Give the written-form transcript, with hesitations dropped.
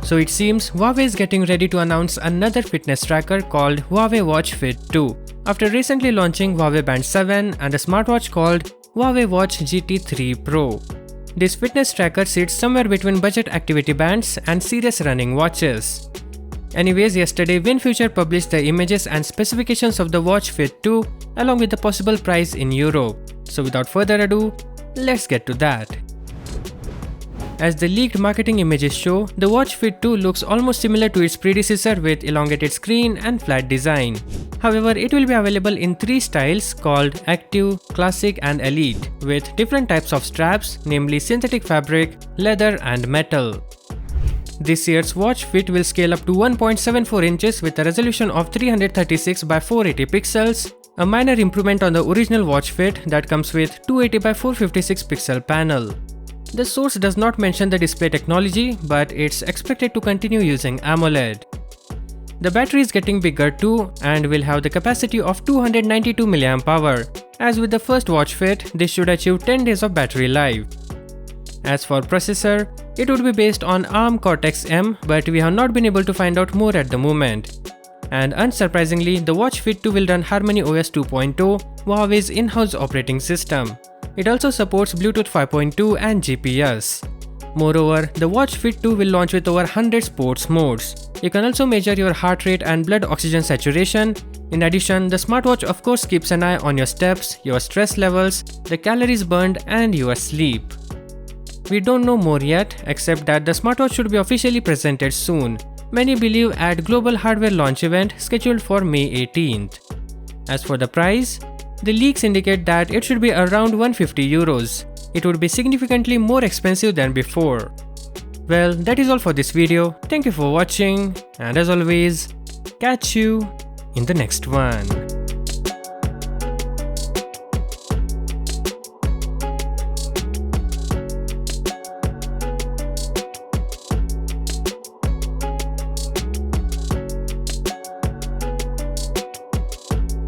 So it seems Huawei is getting ready to announce another fitness tracker called Huawei Watch Fit 2, after recently launching Huawei Band 7 and a smartwatch called Huawei Watch GT3 Pro. This fitness tracker sits somewhere between budget activity bands and serious running watches. Anyways, yesterday WinFuture published the images and specifications of the Watch Fit 2 along with the possible price in Europe. So without further ado, let's get to that. As the leaked marketing images show, the Watch Fit 2 looks almost similar to its predecessor with elongated screen and flat design. However, it will be available in 3 styles called Active, Classic and Elite, with different types of straps, namely synthetic fabric, leather and metal. This year's Watch Fit will scale up to 1.74 inches with a resolution of 336 by 480 pixels, a minor improvement on the original Watch Fit that comes with 280 by 456 pixel panel. The source does not mention the display technology, but it's expected to continue using AMOLED. The battery is getting bigger too and will have the capacity of 292 mAh. As with the first Watch Fit, this should achieve 10 days of battery life. As for processor, it would be based on ARM Cortex-M, but we have not been able to find out more at the moment. And unsurprisingly, the Watch Fit 2 will run Harmony OS 2.0, Huawei's in-house operating system. It also supports Bluetooth 5.2 and GPS. Moreover, the Watch Fit 2 will launch with over 100 sports modes. You can also measure your heart rate and blood oxygen saturation. In addition, the smartwatch of course keeps an eye on your steps, your stress levels, the calories burned and your sleep. We don't know more yet, except that the smartwatch should be officially presented soon. Many believe at global hardware launch event scheduled for May 18th. As for the price, the leaks indicate that it should be around 150 euros. It would be significantly more expensive than before. Well, that is all for this video. Thank you for watching, and as always, catch you in the next one.